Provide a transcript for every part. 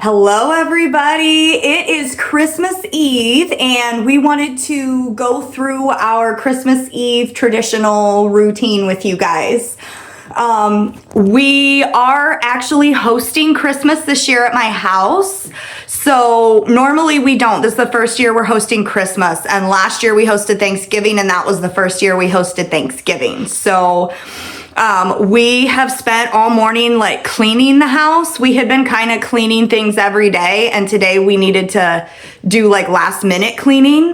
Hello, everybody. It is Christmas Eve, and we wanted to go through our Christmas Eve traditional routine with you guys. We are actually hosting Christmas this year at my house. So normally we don't. This is the first year we're hosting Christmas, and last year we hosted Thanksgiving, and that was the first year we hosted Thanksgiving. So we have spent all morning like cleaning the house. We had been kind of cleaning things every day, and today we needed to do like last minute cleaning.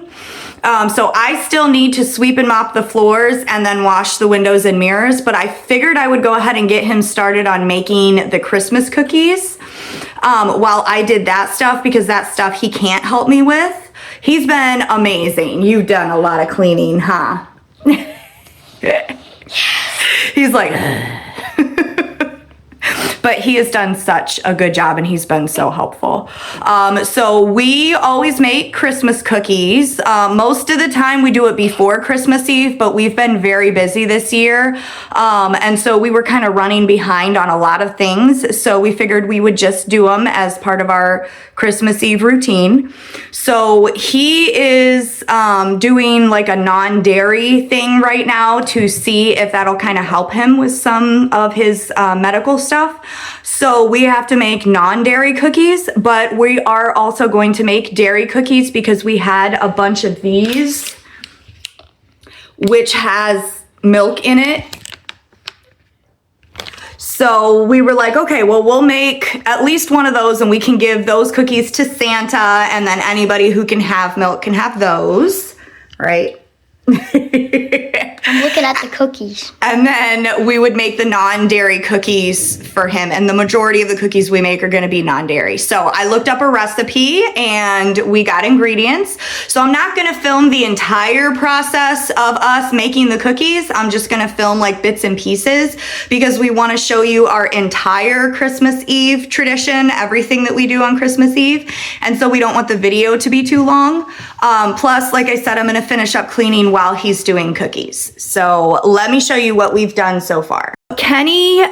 So I still need to sweep and mop the floors and then wash the windows and mirrors, but I figured I would go ahead and get him started on making the Christmas cookies while I did that stuff, because that stuff he can't help me with. He's been amazing. You've done a lot of cleaning, huh? He's like, but he has done such a good job, and he's been so helpful. So we always make Christmas cookies. Most of the time we do it before Christmas Eve, but we've been very busy this year. And so we were kind of running behind on a lot of things. So we figured we would just do them as part of our Christmas Eve routine. So he is doing like a non-dairy thing right now to see if that'll kind of help him with some of his medical stuff. So we have to make non-dairy cookies, but we are also going to make dairy cookies because we had a bunch of these, which has milk in it. So we were like, okay, well, we'll make at least one of those, and we can give those cookies to Santa, and then anybody who can have milk can have those, right? I'm looking at the cookies. And then we would make the non-dairy cookies for him, and the majority of the cookies we make are going to be non-dairy. So I looked up a recipe and we got ingredients. So I'm not going to film the entire process of us making the cookies. I'm just going to film like bits and pieces, because we want to show you our entire Christmas Eve tradition, everything that we do on Christmas Eve. And so we don't want the video to be too long. Plus, like I said, I'm going to finish up cleaning while he's doing cookies. So let me show you what we've done so far. Kenny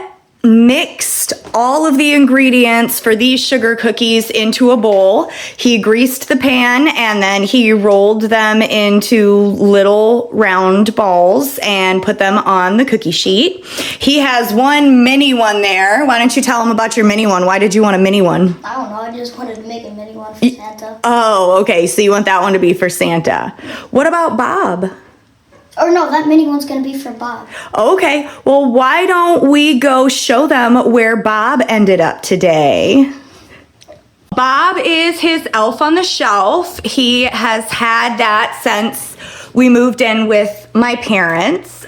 mixed all of the ingredients for these sugar cookies into a bowl. He greased the pan, and then he rolled them into little round balls and put them on the cookie sheet. He has one mini one there. Why don't you tell him about your mini one? Why did you want a mini one? I don't know. I just wanted to make a mini one for Santa. Oh, okay. So you want that one to be for Santa. What about Bob? Or no, that mini one's going to be for Bob. Okay, well, why don't we go show them where Bob ended up today? Bob is his elf on the shelf. He has had that since we moved in with my parents.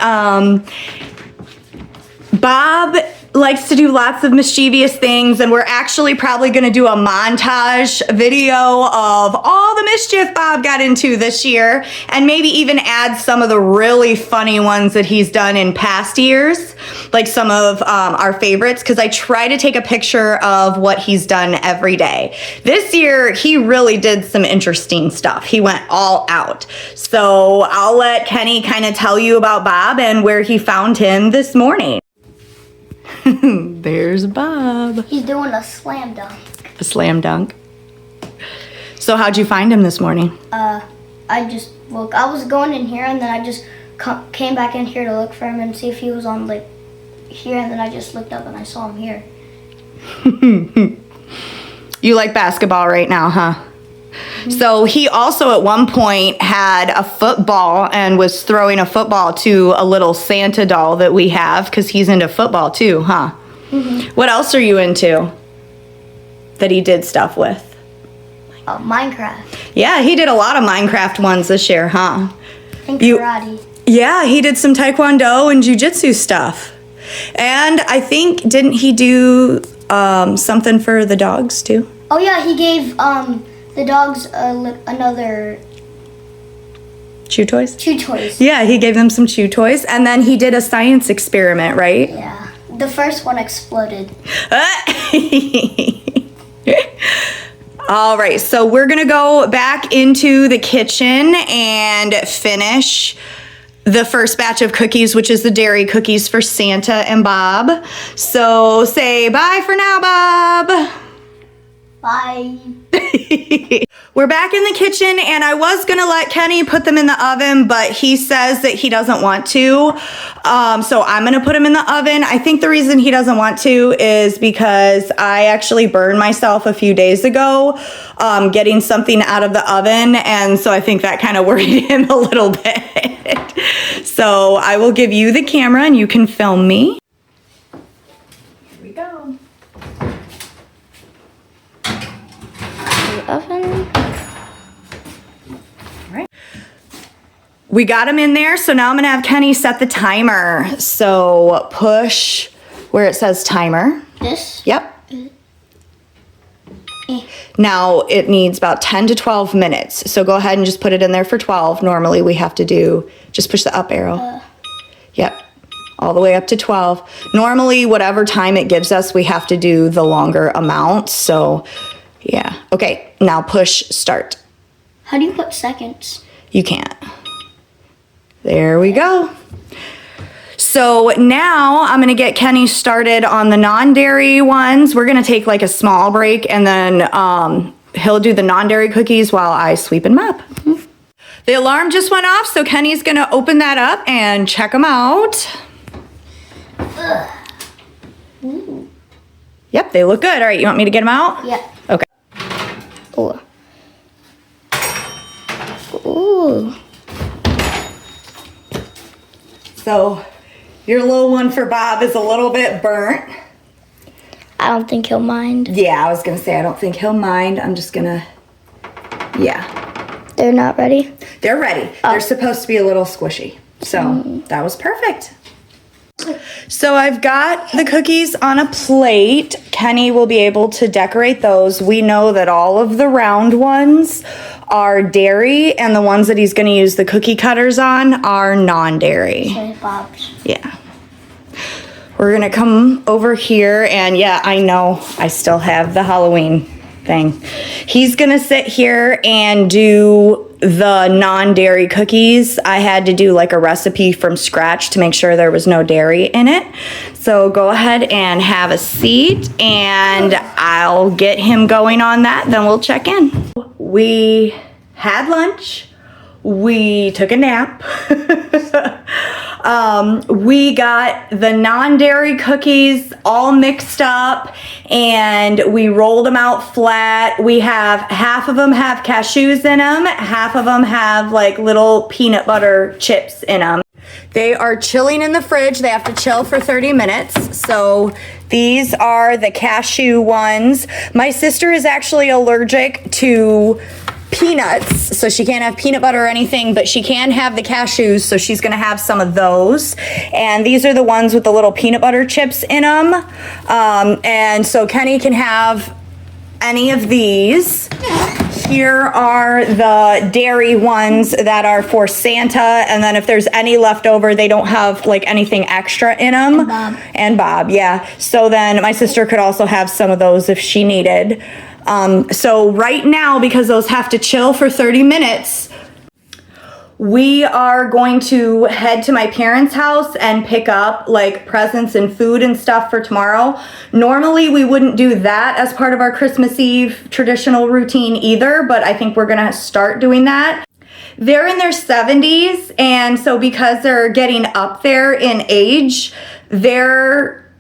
Bob likes to do lots of mischievous things, and we're actually probably going to do a montage video of all the mischief Bob got into this year, and maybe even add some of the really funny ones that he's done in past years, like some of our favorites, because I try to take a picture of what he's done every day. This year, he really did some interesting stuff. He went all out. So I'll let Kenny kind of tell you about Bob and where he found him this morning. There's Bob. He's doing a slam dunk. A slam dunk. So how'd you find him this morning? I was going in here, and then I just came back in here to look for him and see if he was on like here, and then I just looked up and I saw him here. You like basketball right now, huh? So he also at one point had a football and was throwing a football to a little Santa doll that we have, because he's into football too, huh? Mm-hmm. What else are you into that he did stuff with? Minecraft. Yeah, he did a lot of Minecraft ones this year, huh? And karate. Yeah, he did some taekwondo and jiu-jitsu stuff. And I think, didn't he do something for the dogs too? Oh yeah, he gave the dogs another chew toys? Chew toys. Yeah, he gave them some chew toys, and then he did a science experiment, right? Yeah. The first one exploded. All right, so we're gonna go back into the kitchen and finish the first batch of cookies, which is the dairy cookies for Santa and Bob. So say bye for now, Bob. Bye. Bye. We're back in the kitchen, and I was gonna let Kenny put them in the oven, but he says that he doesn't want to. So I'm gonna put them in the oven. I think the reason he doesn't want to is because I actually burned myself a few days ago getting something out of the oven, and so I think that kind of worried him a little bit. So I will give you the camera and you can film me. Here we go. Oven. Right. We got them in there, so now I'm gonna have Kenny set the timer. So push where it says timer. This? Yep. Now it needs about 10 to 12 minutes. So go ahead and just put it in there for 12. Normally we have to do, just push the up arrow. Yep. All the way up to 12. Normally whatever time it gives us, we have to do the longer amount. So yeah. Okay, now push start. How do you put seconds? You can't. There we go. So now I'm gonna get Kenny started on the non-dairy ones. We're gonna take like a small break, and then he'll do the non-dairy cookies while I sweep and mop. The alarm just went off, so Kenny's gonna open that up and check them out. Yep, they look good. All right, you want me to get them out? Yeah. Okay. Ooh. Ooh. So your little one for Bob is a little bit burnt. I don't think he'll mind. Yeah, I was gonna say, I don't think he'll mind. I'm just gonna, yeah. They're not ready? They're ready. They're supposed to be a little squishy. So that was perfect. So I've got the cookies on a plate. Kenny will be able to decorate those. We know that all of the round ones are dairy, and the ones that he's gonna use the cookie cutters on are non-dairy. Okay, Bob's. Yeah. We're gonna come over here, and yeah, I know I still have the Halloween thing. He's gonna sit here and do the non-dairy cookies. I had to do like a recipe from scratch to make sure there was no dairy in it. So go ahead and have a seat, and I'll get him going on that, then we'll check in. We had lunch. We took a nap. We got the non-dairy cookies all mixed up, and we rolled them out flat. We have half of them have cashews in them, half of them have like little peanut butter chips in them. They are chilling in the fridge. They have to chill for 30 minutes. So these are the cashew ones. My sister is actually allergic to peanuts, so she can't have peanut butter or anything, but she can have the cashews, so she's gonna have some of those. And these are the ones with the little peanut butter chips in them. And so Kenny can have any of these. Here are the dairy ones that are for Santa, and then if there's any left over, they don't have like anything extra in them. And Bob, yeah. So then my sister could also have some of those if she needed. So right now, because those have to chill for 30 minutes, we are going to head to my parents' house and pick up like presents and food and stuff for tomorrow. Normally we wouldn't do that as part of our Christmas Eve traditional routine either, but I think we're gonna start doing that. They're in their 70s, and so because they're getting up there in age, they're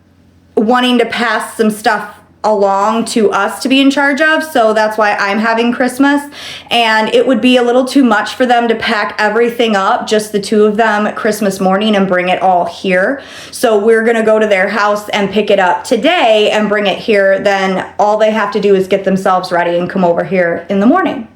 wanting to pass some stuff along to us to be in charge of, so that's why I'm having Christmas. And it would be a little too much for them to pack everything up, just the two of them, Christmas morning, and bring it all here. So we're gonna go to their house and pick it up today and bring it here. Then all they have to do is get themselves ready and come over here in the morning.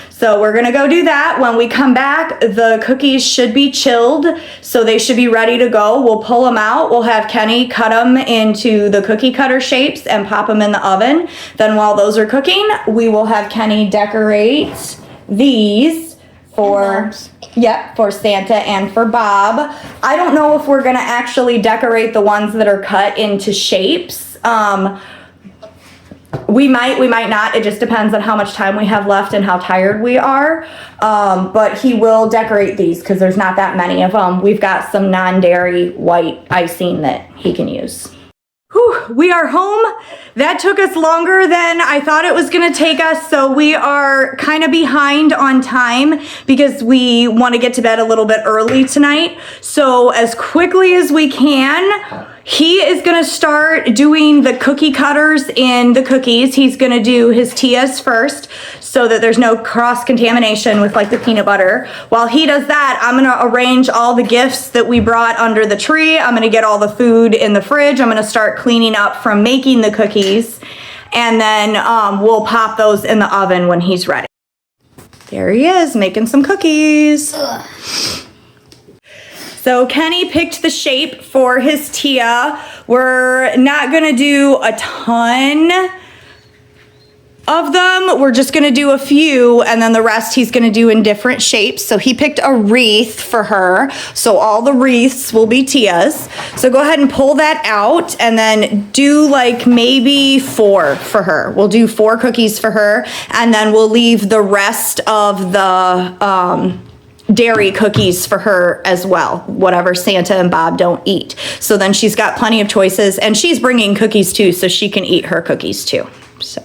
So we're gonna go do that. When we come back, the cookies should be chilled, so they should be ready to go. We'll pull them out. We'll have Kenny cut them into the cookie cutter shapes and pop them in the oven. Then while those are cooking, we will have Kenny decorate these for, for Santa and for Bob. I don't know if we're gonna actually decorate the ones that are cut into shapes. We might not. It just depends on how much time we have left and how tired we are. But he will decorate these because there's not that many of them. We've got some non-dairy white icing that he can use. Whew. we are home. That took us longer than I thought it was gonna take us, so we are kind of behind on time because we want to get to bed a little bit early tonight. So as quickly as we can, he is gonna start doing the cookie cutters in the cookies. He's gonna do his Tias first so that there's no cross-contamination with like the peanut butter. While he does that, I'm gonna arrange all the gifts that we brought under the tree. I'm gonna get all the food in the fridge. I'm gonna start cleaning up from making the cookies, and then we'll pop those in the oven when he's ready. There he is, making some cookies. Ugh. So Kenny picked the shape for his Tia. We're not gonna do a ton of them. We're just gonna do a few, and then the rest he's gonna do in different shapes. So he picked a wreath for her. So all the wreaths will be Tias. So go ahead and pull that out and then do like maybe 4 for her. We'll do 4 cookies for her, and then we'll leave the rest of the dairy cookies for her as well, whatever Santa and Bob don't eat. So then she's got plenty of choices, and she's bringing cookies too, so she can eat her cookies too. So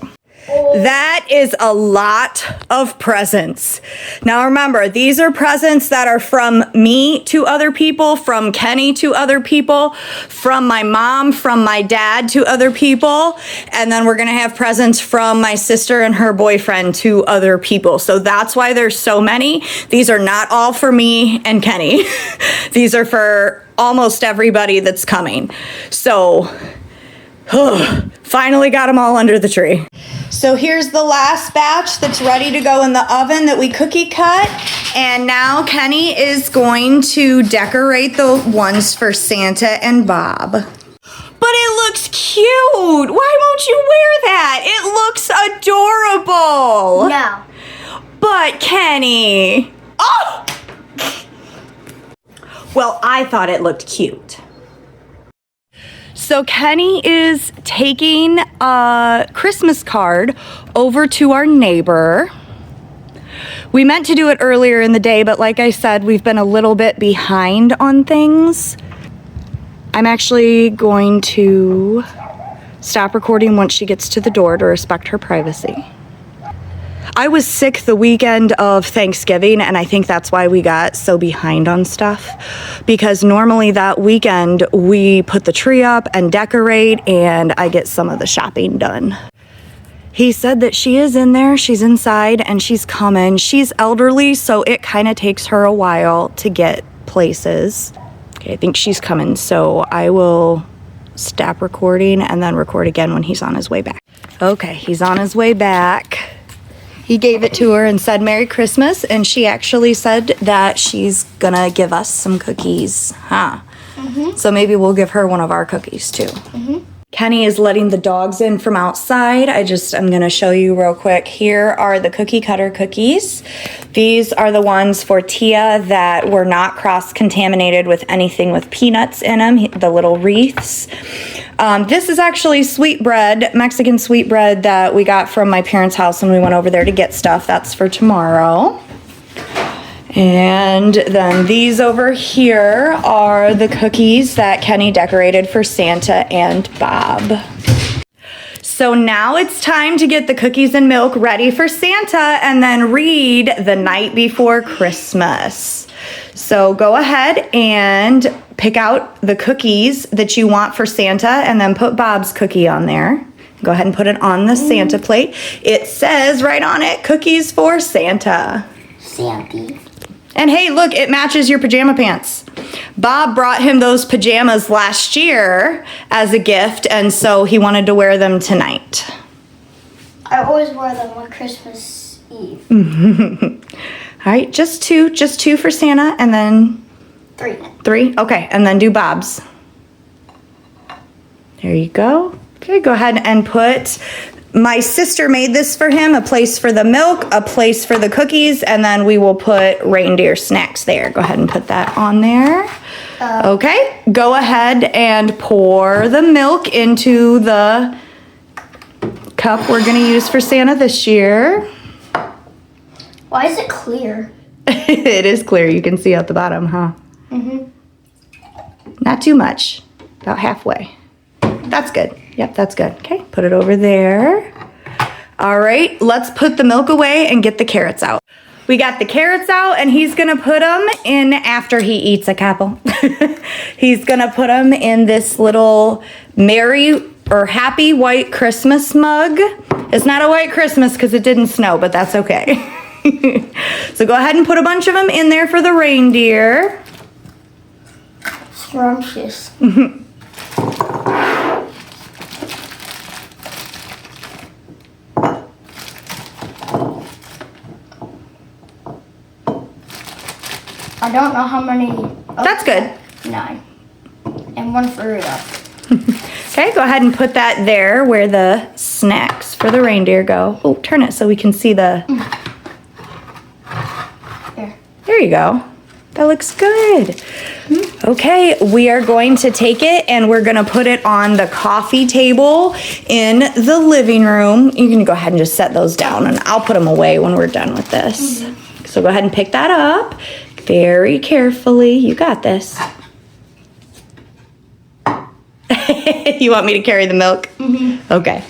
that is a lot of presents. Now remember, these are presents that are from me to other people, from Kenny to other people, from my mom, from my dad to other people, and then we're gonna have presents from my sister and her boyfriend to other people. So that's why there's so many. These are not all for me and Kenny. These are for almost everybody that's coming. So, finally got them all under the tree. So here's the last batch that's ready to go in the oven that we cookie cut. And now Kenny is going to decorate the ones for Santa and Bob. But it looks cute. Why won't you wear that? It looks adorable. No. But Kenny. Oh! Well, I thought it looked cute. So Kenny is taking a Christmas card over to our neighbor. We meant to do it earlier in the day, but like I said, we've been a little bit behind on things. I'm actually going to stop recording once she gets to the door to respect her privacy. I was sick the weekend of Thanksgiving, and I think that's why we got so behind on stuff, because normally that weekend we put the tree up and decorate, and I get some of the shopping done. He said that she is in there, she's inside, and she's coming. She's elderly, so it kind of takes her a while to get places. Okay, I think she's coming, so I will stop recording and then record again when he's on his way back. Okay, he's on his way back. He gave it to her and said Merry Christmas, and she actually said that she's gonna give us some cookies, huh? So maybe we'll give her one of our cookies too. Kenny is letting the dogs in from outside. I'm gonna show you real quick. Here are the cookie cutter cookies. These are the ones for Tia that were not cross-contaminated with anything with peanuts in them, the little wreaths. This is actually sweetbread, Mexican sweetbread that we got from my parents' house when we went over there to get stuff. That's for tomorrow. And then these over here are the cookies that Kenny decorated for Santa and Bob. So now it's time to get the cookies and milk ready for Santa and then read The Night Before Christmas. So go ahead and pick out the cookies that you want for Santa and then put Bob's cookie on there. Go ahead and put it on the Santa plate. It says right on it, cookies for Santa. Santa. And hey, look, it matches your pajama pants. Bob brought him those pajamas last year as a gift, and so he wanted to wear them tonight. I always wear them on Christmas Eve. All right, just two for Santa, and then 3. 3? Okay, and then do Bob's. There you go. Okay, go ahead and put, my sister made this for him, a place for the milk, a place for the cookies, and then we will put reindeer snacks there. Go ahead and put that on there. Okay, go ahead and pour the milk into the cup we're gonna use for Santa this year. Why is it clear? It is clear, you can see at the bottom, huh? Mm-hmm. Not too much, about halfway. That's good. Yep, that's good. Okay, put it over there. All right, let's put the milk away and get the carrots out. We got the carrots out, and he's gonna put them in after he eats a couple. He's gonna put them in this little Merry or Happy White Christmas mug. It's not a white Christmas because it didn't snow, but that's okay. So go ahead and put a bunch of them in there for the reindeer. Scrumptious. I don't know how many. That's good. 9. And 1 for Rudolph. Okay, go ahead and put that there where the snacks for the reindeer go. Oh, turn it so we can see the... There you go. That looks good. Okay, we are going to take it and we're gonna put it on the coffee table in the living room. You can go ahead and just set those down and I'll put them away when we're done with this. So go ahead and pick that up very carefully. You got this. You want me to carry the milk? Okay.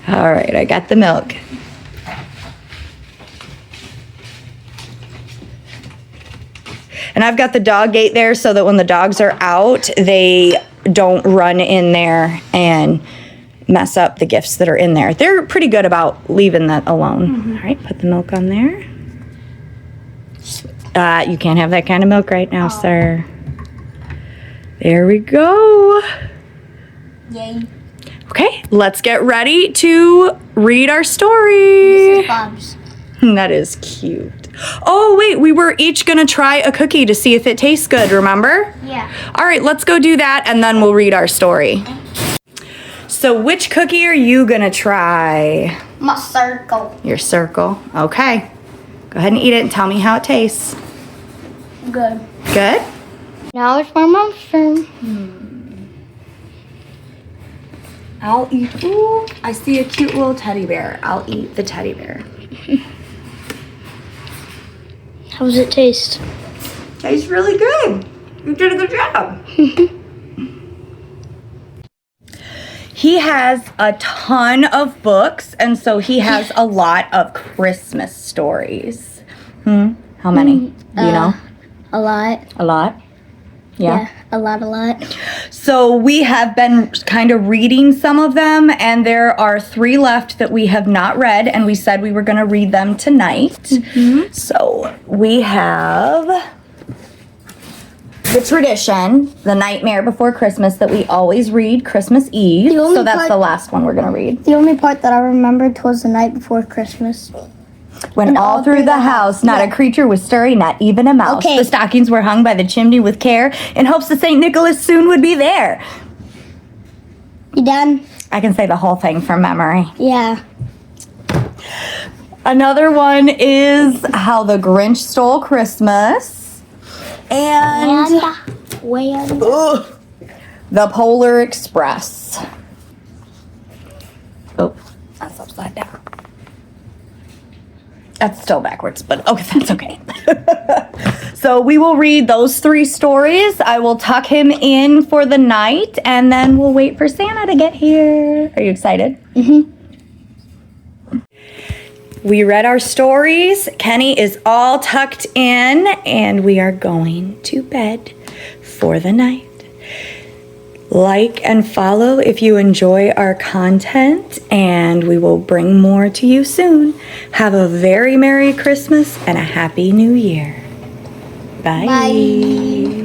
All right, I got the milk. And I've got the dog gate there so that when the dogs are out, they don't run in there and mess up the gifts that are in there. They're pretty good about leaving that alone. All right, put the milk on there. You can't have that kind of milk right now, sir. There we go. Yay. Okay, let's get ready to read our story. Bob's. That is cute. Oh, wait, we were each gonna try a cookie to see if it tastes good, remember? Yeah. All right, let's go do that and then we'll read our story. So which cookie are you gonna try? My circle. Your circle. Okay. Go ahead and eat it and tell me how it tastes. Good. Good? Now it's my mom's turn. I'll eat. Ooh, I see a cute little teddy bear. I'll eat the teddy bear. How does it taste? Tastes really good. You did a good job. He has a ton of books, and so he has a lot of Christmas stories. How many? Do you know? A lot. A lot? Yeah. A lot. So we have been kind of reading some of them, and there are 3 left that we have not read, and we said we were going to read them tonight. So we have the tradition, The Nightmare Before Christmas, that we always read Christmas Eve. The only So that's part- the last one we're going to read. The only part that I remembered was the night before Christmas. When all through the house, not a creature was stirring, not even a mouse. Okay. The stockings were hung by the chimney with care, in hopes that St. Nicholas soon would be there. You done? I can say the whole thing from memory. Yeah. Another one is How the Grinch Stole Christmas. And ugh, The Polar Express. Oh, that's upside down. That's still backwards, but okay, that's okay. So we will read those 3 stories. I will tuck him in for the night, and then we'll wait for Santa to get here. Are you excited? We read our stories. Kenny is all tucked in, and we are going to bed for the night. Like and follow if you enjoy our content, and we will bring more to you soon. Have a very Merry Christmas and a Happy New Year. Bye. Bye.